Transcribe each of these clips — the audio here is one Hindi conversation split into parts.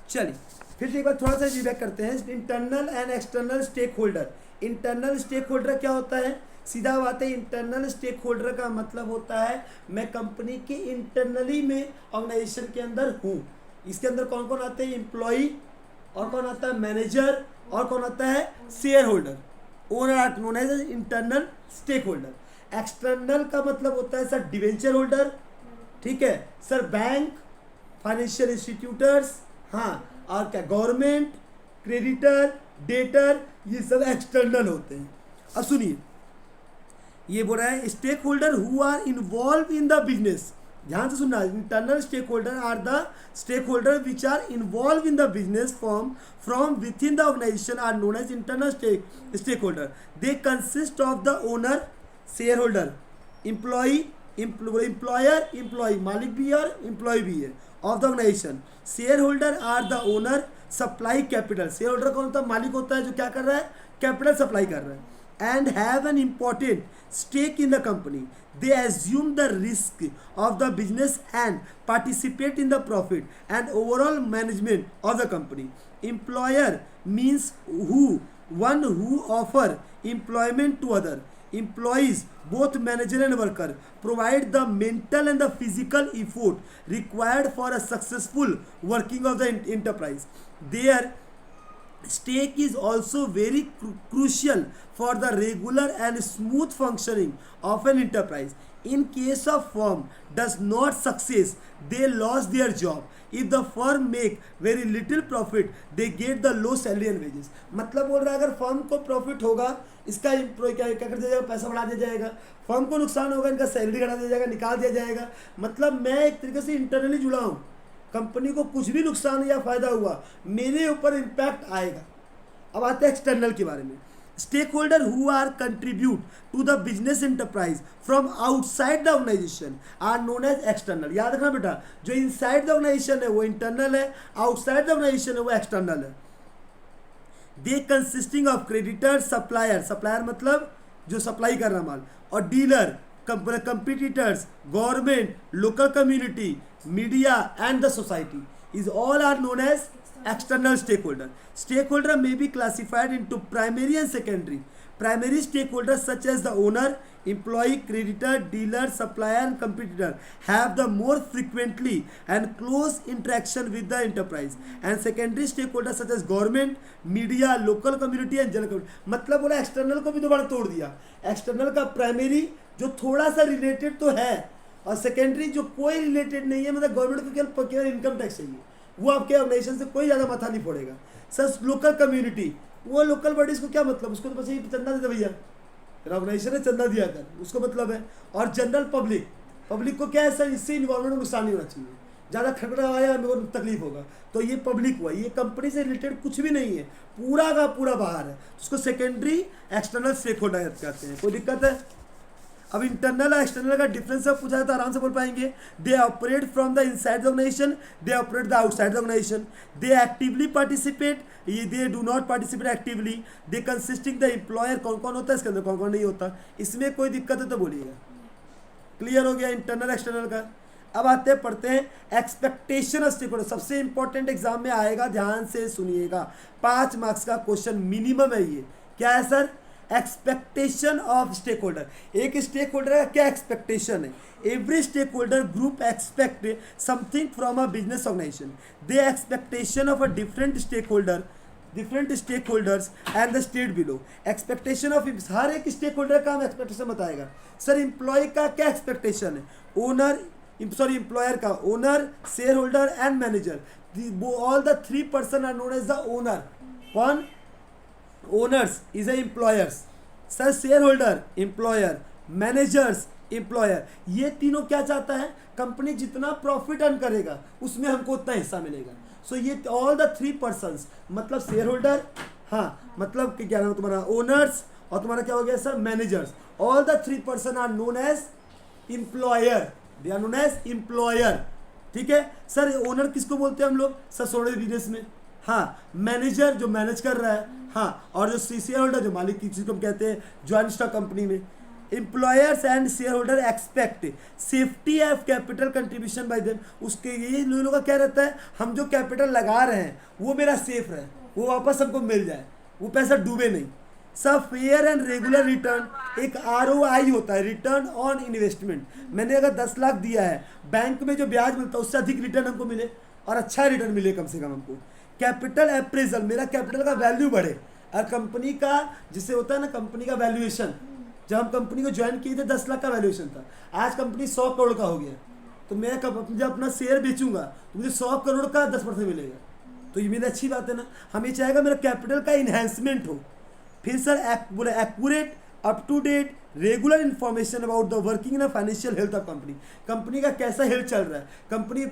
चलिए फिर से एक बार थोड़ा सा रिवैप करते हैं। Internal and external stakeholder. Internal stakeholder क्या होता है? सीधा बात है, इंटरनल स्टेक होल्डर का मतलब होता है मैं कंपनी के इंटरनली में ऑर्गेनाइजेशन के अंदर हूँ। इसके अंदर कौन कौन आते हैं? एम्प्लॉई, और कौन आता है? मैनेजर, और कौन आता है? Shareholder. Owner are known as internal stakeholder. External का मतलब होता है सर डिवेंचर होल्डर, ठीक है सर, बैंक, फाइनेंशियल इंस्टीट्यूटर्स, हाँ, और क्या गवर्नमेंट, क्रेडिटर, डेटर, ये सब एक्सटर्नल होते हैं। अब सुनिए, ये बोल रहा है stakeholder who are involve in the business. ध्यान से सुनना, internal stakeholder are the stake holder which are involve in the business from within the organisation are known as internal stakeholder. They consist of the owner, share holder, employee, employer, employee, मालिक भी है और एम्प्लॉय भी है of the organisation. Shareholder are the owner, supply capital. Shareholder कौन होता है? मालिक होता है जो क्या कर रहा है? कैपिटल सप्लाई कर रहा है। And have an important stake in the company. They assume the risk of the business and participate in the profit and overall management of the company. Employer means one who offer employment to other. Employees, both manager and worker, provide the mental and the physical effort required for a successful working of the enterprise. Their stake is also very crucial for the regular and smooth functioning of an enterprise. In case of firm does not success, they lost their job. If the firm make very little profit, they get the low salary and wages. मतलब बोल रहा है अगर फर्म को प्रॉफिट होगा, इसका एम्प्लॉय क्या कर दिया जाएगा? पैसा बढ़ा दिया जाएगा। फर्म को नुकसान होगा, इनका सैलरी घटा दिया जाएगा, निकाल दिया जाएगा। मतलब मैं एक तरीके से इंटरनली जुड़ा हूँ, कंपनी को कुछ भी नुकसान या फायदा हुआ मेरे ऊपर इम्पैक्ट आएगा। अब आते हैं एक्सटर्नल के बारे में। Stakeholder who are contribute to the business enterprise from outside the organisation are known as external. याद रखना बेटा, जो इनसाइड द ऑर्गेनाइजेशन है वो इंटरनल है, आउटसाइड द ऑर्गेनाइजेशन है वो एक्सटर्नल है। They consisting of creditor, supplier, supplier मतलब जो सप्लाई कर रहा माल, और dealer, competitors, government, local community, media and the society is all are known as external stakeholder. Stakeholder may be classified into primary and secondary. Primary stakeholders such as the owner, employee, creditor, dealer, supplier and competitor have the more frequently and close interaction with the enterprise. And secondary stakeholders such as government, media, local community and general community. मतलब बोला एक्सटर्नल को भी दोबारा तोड़ दिया। एक्सटर्नल का प्राइमरी जो थोड़ा सा रिलेटेड तो है, और सेकेंडरी जो कोई रिलेटेड नहीं है, मतलब गवर्नमेंट को केवल इनकम टैक्स चाहिए, वो आपके ऑर्गेनाइजेशन से कोई ज़्यादा माथा नहीं फोड़ेगा। सर लोकल कम्युनिटी, वो लोकल बॉडीज को क्या मतलब, उसको तो बस यही चंदा दे दे भैया, तेरा ऑर्गेनाइजेशन है चंदा दिया कर, उसको मतलब है। और जनरल पब्लिक, पब्लिक को क्या है सर, इससे इन्वायरमेंट को नुकसान नहीं होना चाहिए, ज़्यादा खटरा आया मेरे को तकलीफ होगा, तो ये पब्लिक हुआ, ये कंपनी से रिलेटेड कुछ भी नहीं है, पूरा का पूरा बाहर है, उसको सेकेंडरी एक्सटर्नल स्टेक होल्डर कहते हैं। कोई दिक्कत है? अब इंटरनल और एक्सटर्नल का डिफरेंस सब पूछा है तो आराम से बोल पाएंगे। They operate from the inside the organisation, they operate the outside the organisation, they actively participate, they do not participate actively, they consisting the employer, कौन कौन होता है इसके अंदर, कौन कौन नहीं होता, इसमें कोई दिक्कत है तो बोलिएगा। क्लियर हो गया इंटरनल एक्सटर्नल का। अब आते हैं पढ़ते हैं एक्सपेक्टेशन ऑफ स्टेकहोल्डर। सबसे इंपॉर्टेंट एग्जाम में आएगा, ध्यान से सुनिएगा, 5 मार्क्स का क्वेश्चन मिनिमम है ये। क्या है sir? Expectation of stakeholder. एक स्टेक होल्डर का क्या एक्सपेक्टेशन है? Every stakeholder group expect something from a business organisation. They expectation of a different stakeholder, different stakeholders and the state below. Expectation of हर एक स्टेक होल्डर का हम एक्सपेक्टेशन बताएगा। सर एम्प्लॉय का क्या एक्सपेक्टेशन है? ओनर, सॉरी एम्प्लॉयर का owner, share holder and manager, all the 3 person are known as the owner. कौन? Owners is a employers, sir share holder employer, managers employer. ये तीनों क्या चाहता है? कंपनी जितना प्रॉफिट अर्न करेगा उसमें हमको उतना हिस्सा मिलेगा। सो ये ऑल द 3 पर्सन्स, मतलब शेयर होल्डर, हाँ मतलब क्या नाम तुम्हारा, ओनर्स, और तुम्हारा क्या हो गया sir, managers. All the 3 person are known as employer, they are known as employer. ठीक है सर, ओनर किसको बोलते हैं हम लोग? सर सोने बिजनेस में, हाँ। मैनेजर जो मैनेज कर रहा है, हाँ। और जो शेयर होल्डर जो मालिक की चीज़ को हम कहते हैं ज्वाइंट स्टॉक कंपनी में। Employers and share holder expect safety of capital contribution by them. उसके ये लोगों का क्या रहता है, हम जो कैपिटल लगा रहे हैं वो मेरा सेफ रहे, वो वापस हमको मिल जाए, वो पैसा डूबे नहीं। सब फेयर एंड रेगुलर रिटर्न, एक ROI होता है, रिटर्न ऑन इन्वेस्टमेंट। मैंने अगर 10 लाख दिया है, बैंक में जो ब्याज मिलता है उससे अधिक रिटर्न हमको मिले और अच्छा रिटर्न मिले कम से कम हमको। कैपिटल अप्रेजल, मेरा कैपिटल का वैल्यू बढ़े। और कंपनी का जिससे होता है ना, कंपनी का वैल्यूएशन, जब हम कंपनी को ज्वाइन किए थे 10 लाख का वैल्यूएशन था, आज कंपनी 100 करोड़ का हो गया। तो मैं जब अपना शेयर बेचूंगा तो मुझे 100 करोड़ का 10% मिलेगा, तो ये मेरी अच्छी बात है ना। हमें चाहेगा मेरा कैपिटल का इन्हेंसमेंट हो। फिर sir accurate, up to date, regular information about the working in financial health of company. Company का कैसा हेल्थ चल रहा है, कंपनी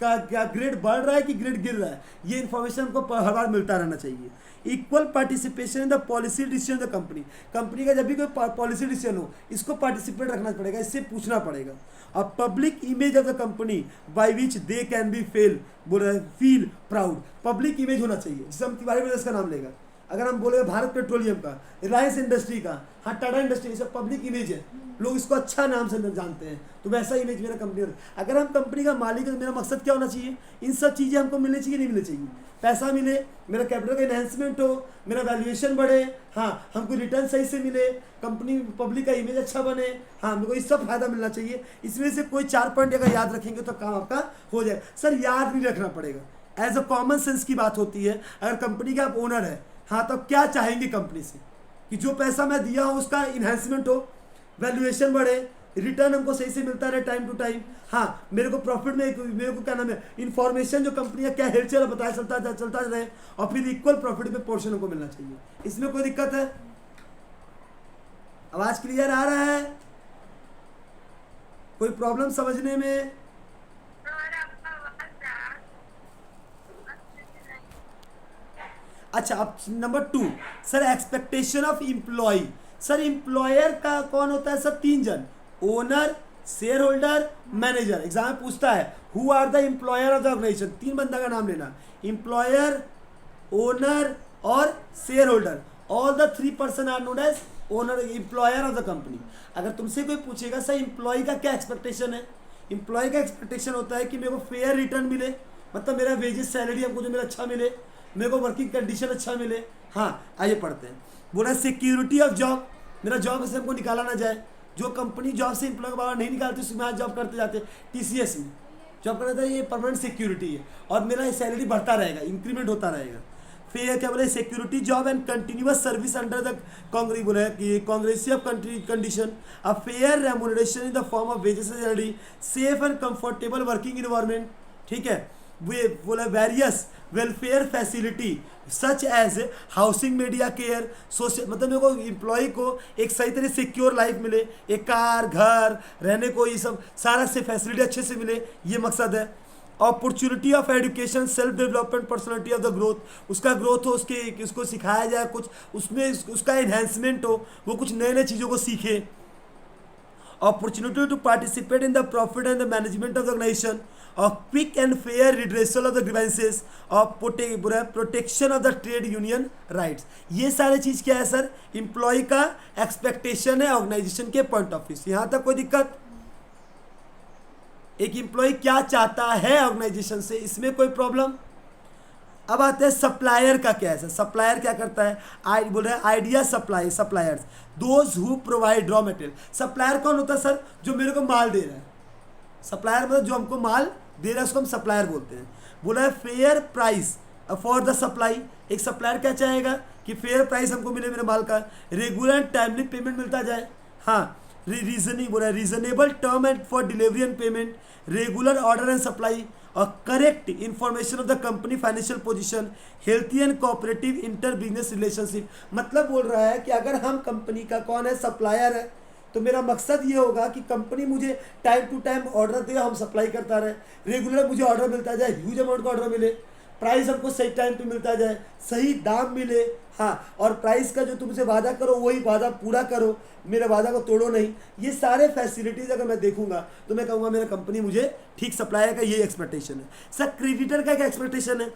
का क्या ग्रेड बढ़ रहा है कि ग्रेड गिर रहा है, ये इन्फॉर्मेशन हमको हर बार मिलता रहना चाहिए। Equal participation in the policy decision the company, company का जब भी कोई पॉलिसी डिसीजन हो इसको पार्टिसिपेट रखना पड़ेगा, इससे पूछना पड़ेगा। अब public image of the company by which they can be feel proud, public image होना चाहिए। जैसे हम तिवारी ब्रदर्स का नाम लेगा, अगर हम बोले भारत पेट्रोलियम का, रिलायंस इंडस्ट्री का, हाँ टाटा इंडस्ट्री, ये सब पब्लिक इमेज है, लोग इसको अच्छा नाम से जानते हैं, तो वैसा इमेज मेरा कंपनी। अगर हम कंपनी का मालिक है तो मेरा मकसद क्या होना चाहिए, इन सब चीज़ें हमको मिलनी चाहिए नहीं मिलनी चाहिए, पैसा मिले, मेरा कैपिटल का इन्हेंसमेंट हो, मेरा वैल्यूएशन बढ़े, हाँ हमको रिटर्न सही से मिले, कंपनी पब्लिक का इमेज अच्छा बने, हाँ मेरे को इस सब फायदा मिलना चाहिए। इसमें से कोई 4 पॉइंट अगर याद रखेंगे तो काम आपका हो जाए। सर याद नहीं रखना पड़ेगा, एज अ कॉमन सेंस की बात होती है। अगर कंपनी का आप ओनर है, हाँ तो क्या चाहेंगे कंपनी से कि जो पैसा मैं दिया हूँ उसका इन्हेंसमेंट हो, वैल्यूएशन बढ़े, रिटर्न हमको सही से मिलता रहे टाइम टू टाइम, हाँ मेरे को प्रॉफिट में, मेरे को क्या नाम है, इन्फॉर्मेशन जो कंपनी का क्या हेल्थ चल बताया चलता रहे, और फिर इक्वल प्रॉफिट में पोर्शन हमको मिलना चाहिए। इसमें कोई दिक्कत है? आवाज क्लियर आ रहा है? कोई प्रॉब्लम समझने में? अच्छा, अब number 2 sir, expectation of employee. Sir employer का कौन होता है? सर 3 जन, owner, share holder, manager. Exam में पूछता है who are the employer of the organisation, 3 बंदा का नाम लेना, एम्प्लॉयर, ओनर और shareholder. All the 3 person are known as owner, employer of the company. अगर तुमसे कोई पूछेगा सर एम्प्लॉय का क्या एक्सपेक्टेशन है, एम्प्लॉय का एक्सपेक्टेशन होता है कि मेरे को फेयर रिटर्न मिले, मतलब मेरा वेजेस सैलरी हमको जो मेरा अच्छा मिले, मेरे को वर्किंग कंडीशन अच्छा मिले। हाँ आइए पढ़ते हैं। बोला सिक्योरिटी ऑफ जॉब, मेरा जॉब से हमको निकाला ना जाए। जो कंपनी जॉब से एम्प्लॉय को बाहर नहीं निकालती उसमें आज जॉब करते जाते, TCS में जॉब करते हैं, ये परमानेंट सिक्योरिटी है और मेरा सैलरी बढ़ता रहेगा, इंक्रीमेंट होता रहेगा। फिर क्या बोले, security job and continuous service under the बोला कि कांग्रेसिव condition, a fair remuneration in the form of wages salary, safe and comfortable working environment. ठीक है, वे बोला various welfare facility such as housing, medical care, social, मतलब मेरे को एम्प्लॉय को एक सही तरह सिक्योर लाइफ मिले, एक कार, घर, रहने को, ये सब सारा से फैसिलिटी अच्छे से मिले, ये मकसद है। Opportunity of education, self development, personality of the growth, उसका ग्रोथ हो, उसको सिखाया जाए कुछ, उसमें उसका एनहेंसमेंट हो, वो कुछ नए नए चीज़ों को सीखे। opportunity to participate in the profit and the management of the organization, of quick and fair redressal of the grievances, of protection of the trade union rights। ये सारे चीज़ क्या है सर? एम्प्लॉय का एक्सपेक्टेशन है ऑर्गेनाइजेशन के पॉइंट ऑफ व्यू से। यहाँ तक कोई दिक्कत? एक एम्प्लॉय क्या चाहता है ऑर्गेनाइजेशन से, इसमें कोई प्रॉब्लम? अब आते हैं सप्लायर का क्या है सर? सप्लायर क्या करता है? बोल रहे हैं idea suppliers, those who provide raw material. Supplier कौन होता है सर? जो मेरे को माल दे रहा है। सप्लायर मतलब जो हमको माल दे रहा है उसको हम सप्लायर बोलते हैं। बोला है fair price for the supply. एक सप्लायर क्या चाहेगा कि फेयर प्राइस हमको मिले मेरे माल का, रेगुलर टाइमली पेमेंट मिलता जाए, हाँ reasonable term and for delivery and payment, regular order and supply, और correct information of the company financial position, healthy and cooperative inter business relationship. मतलब बोल रहा है कि अगर हम कंपनी का कौन है, सप्लायर है, तो मेरा मकसद ये होगा कि कंपनी मुझे टाइम टू टाइम ऑर्डर दे, हम सप्लाई करता रहे, रेगुलर मुझे ऑर्डर मिलता जाए, ह्यूज अमाउंट का ऑर्डर मिले, प्राइस हमको सही टाइम पे मिलता जाए, सही दाम मिले, हाँ, और प्राइस का जो तुमसे वादा करो वही वादा पूरा करो, मेरे वादा को तोड़ो नहीं। ये सारे फैसिलिटीज अगर मैं देखूंगा तो मैं कहूँगा मेरा कंपनी मुझे ठीक सप्लायर का ये एक्सपेक्टेशन है। सर क्रेडिटर का क्या एक्सपेक्टेशन है?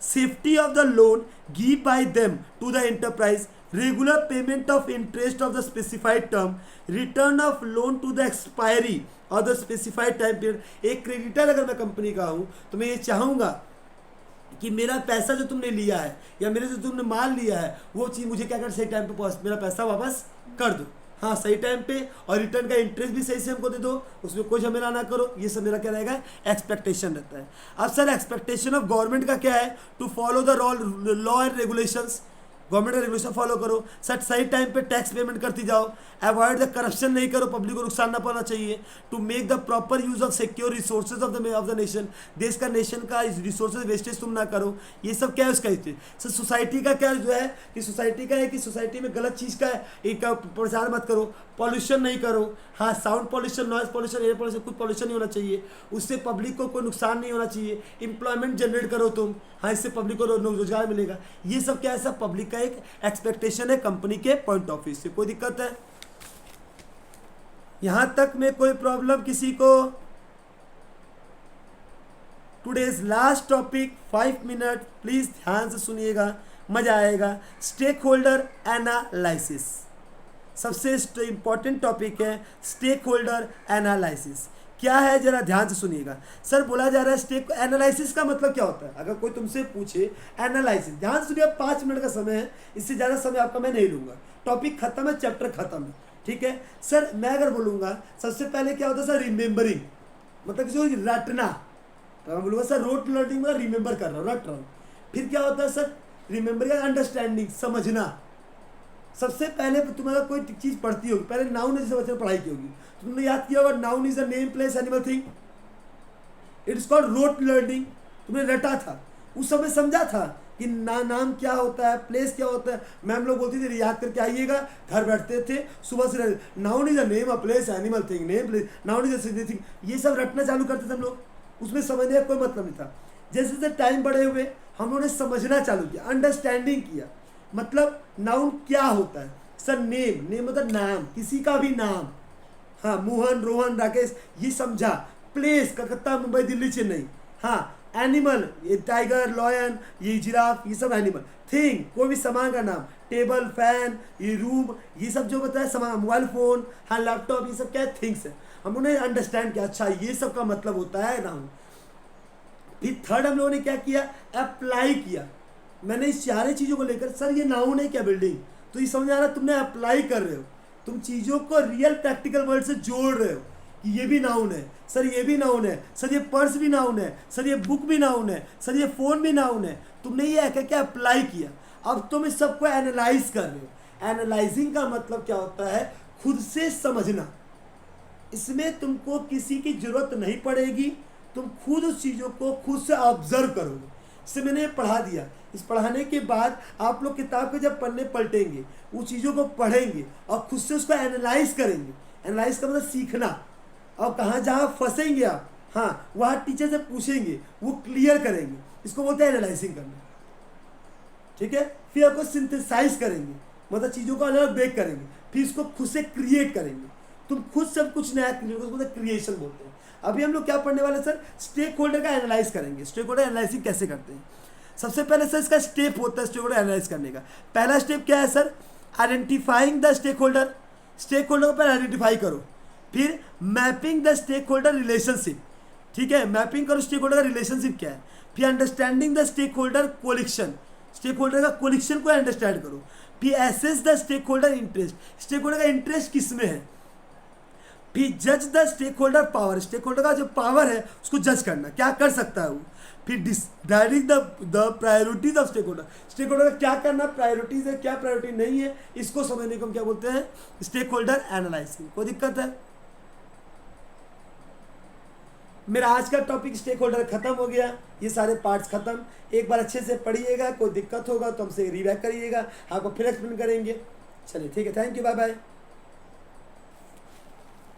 Safety of the loan give by them to the enterprise, regular payment of interest of the specified term, return of loan to the expiry और द स्पेसिफाइड टाइम पीरियड। एक क्रेडिटर अगर मैं कंपनी का हूँ तो मैं ये चाहूँगा कि मेरा पैसा जो तुमने लिया है या मेरे जो तुमने माल लिया है वो चीज़ मुझे क्या कर सही टाइम पे मेरा पैसा वापस कर दो, हाँ सही टाइम पे, और रिटर्न का इंटरेस्ट भी सही से हमको दे दो, उसमें कोई झमेला ना करो। ये सब मेरा क्या रहेगा, एक्सपेक्टेशन रहता है। अब सर एक्सपेक्टेशन ऑफ गवर्नमेंट का क्या है, to follow the law and regulations, government का रेगुलेशन फॉलो करो। सर सही टाइम पे टैक्स पेमेंट करती जाओ, अवॉइड द करप्शन नहीं करो, पब्लिक को नुकसान ना पड़ना चाहिए। To make the proper use of secure resources of the nation, देश का नेशन का रिसोर्सेज वेस्टेज तुम ना करो। ये सब क्या है उसका हिस्ट्री। सर सोसाइटी का क्या जो है कि सोसाइटी का है कि सोसाइटी में गलत चीज़ का एक प्रचार मत करो, पॉल्यूशन नहीं करो, हाँ sound pollution, noise pollution, air pollution, कुछ पॉल्यूशन नहीं होना चाहिए, उससे पब्लिक को कोई नुकसान नहीं होना चाहिए। एम्प्लॉयमेंट जनरेट करो तुम, हाँ इससे पब्लिक को रोजगार मिलेगा। ये सब क्या है, सब पब्लिक का एक एक्सपेक्टेशन है कंपनी के पॉइंट ऑफ व्यू से। कोई दिक्कत है यहां तक में, कोई प्रॉब्लम किसी को? Today's last topic 5 minute, please ध्यान से सुनिएगा, मजा आएगा। स्टेक होल्डर एनालिसिस सबसे इंपॉर्टेंट टॉपिक है। स्टेक होल्डर एनालिसिस क्या है, जरा ध्यान से सुनिएगा। सर बोला जा रहा है स्टेक एनालिसिस का मतलब क्या होता है, अगर कोई तुमसे पूछे एनालिसिस, ध्यान से सुनिए, 5 मिनट का समय है, इससे ज़्यादा समय आपका मैं नहीं लूँगा। टॉपिक खत्म है, चैप्टर खत्म है, ठीक है। सर मैं अगर बोलूँगा सबसे पहले क्या होता है सर, रिमेंबरिंग, मतलब किसी को रटना, तो मैं बोलूँगा सर रोट लर्निंग में रिमेंबर कर रहा हूँ, रट रहा हूँ। फिर क्या होता है सर, रिमेंबरिंग अंडरस्टैंडिंग, समझना। सबसे पहले तुम्हारा कोई चीज़ पढ़ती होगी, पहले नाउन जैसे बच्चे ने पढ़ाई की होगी, तुमने याद किया होगा noun is a name place animal thing, it's called rote learning. तुमने रटा था, उस समय समझा था कि नाम क्या होता है, प्लेस क्या होता है। मैम लोग बोलती थी याद करके आइएगा, घर बैठते थे सुबह से, noun is a name, a place, animal thing, name place, noun is a thing, ये सब रटना चालू करते थे हम लोग, उसमें समझने का कोई मतलब नहीं था। जैसे जैसे टाइम बढ़े हुए हम लोगों ने समझना चालू किया, अंडरस्टैंडिंग किया, मतलब नाउन क्या होता है। सर नेम, नेम मतलब नाम, किसी का भी नाम, हाँ मोहन, रोहन, राकेश, ये समझा। प्लेस कलकत्ता, मुंबई, दिल्ली, चेन्नई, हाँ। एनिमल, ये टाइगर, लॉयन, ये जिराफ, ये सब एनिमल। थिंग, कोई भी सामान का नाम, टेबल, फैन, ये रूम, ये सब जो बताया सामान, मोबाइल फोन, हाँ लैपटॉप, ये सब क्या है, थिंग्स है। हम लोगों ने अंडरस्टैंड किया, अच्छा ये सब का मतलब होता है नाउन। फिर थर्ड हम लोगों ने क्या किया, अप्लाई किया। मैंने इस सारे चीज़ों को लेकर, सर ये नाउन है क्या बिल्डिंग, तो ये समझ आ रहा, तुमने अप्लाई कर रहे हो, तुम चीज़ों को रियल प्रैक्टिकल वर्ड से जोड़ रहे हो कि ये भी नाउन है, सर ये भी नाउन है, सर ये पर्स भी नाउन है, सर ये बुक भी नाउन है, सर ये फ़ोन भी नाउन है। तुमने ये क्या क्या अप्लाई किया, अब तुम इस सबको एनालाइज कर रहे हो। एनालाइजिंग का मतलब क्या होता है, खुद से समझना। इसमें तुमको किसी की ज़रूरत नहीं पड़ेगी, तुम खुद उस चीज़ों को खुद से ऑब्जर्व करोगे। इससे मैंने पढ़ा दिया, इस पढ़ाने के बाद आप लोग किताब के जब पन्ने पलटेंगे, उस चीज़ों को पढ़ेंगे और खुद से उसको एनालाइज करेंगे। एनालाइज का मतलब सीखना, और कहाँ जहाँ फंसेंगे आप, हाँ वहाँ टीचर से पूछेंगे, वो क्लियर करेंगे, इसको बोलते हैं एनालाइजिंग करना, ठीक है। फिर आपको सिंथेसाइज करेंगे, मतलब चीज़ों को अलग ब्रेक करेंगे, फिर इसको खुद से क्रिएट करेंगे। तुम खुद सब कुछ नया क्रिएशन बोलते हैं। अभी हम लोग क्या पढ़ने वाले सर, स्टेक होल्डर का एनालाइज करेंगे। स्टेक होल्डर एनालाइजिंग कैसे करते हैं, सबसे पहले सर इसका स्टेप होता है स्टेक होल्डर एनालाइज करने का। पहला स्टेप क्या है sir, identifying the stake holder. Stakeholder को पहले आइडेंटिफाई करो, फिर mapping the stake holder relationship, ठीक है, मैपिंग करो स्टेक होल्डर का रिलेशनशिप क्या है। फिर understanding the stake holder coalition, stake holder का कोलिक्शन को अंडरस्टैंड करो। फिर assess the stake holder interest, stake holder का इंटरेस्ट किस में है। फिर जज the stake holder power, stake holder का जो पावर है उसको जज करना, क्या कर सकता है वो। फिर deciding the priorities of stakeholder, stake holder का क्या करना, प्रायोरिटीज है क्या प्रायोरिटी नहीं है, इसको समझने को हम क्या बोलते हैं, स्टेक होल्डर एनालाइसिस। कोई दिक्कत है? मेरा आज का टॉपिक स्टेक होल्डर खत्म हो गया, ये सारे पार्ट्स खत्म। एक बार अच्छे से पढ़िएगा, कोई दिक्कत होगा तो हमसे रिवैक करिएगा, आपको फिर एक्सप्लेन करेंगे। चलिए ठीक है, थैंक यू, बाय बाय।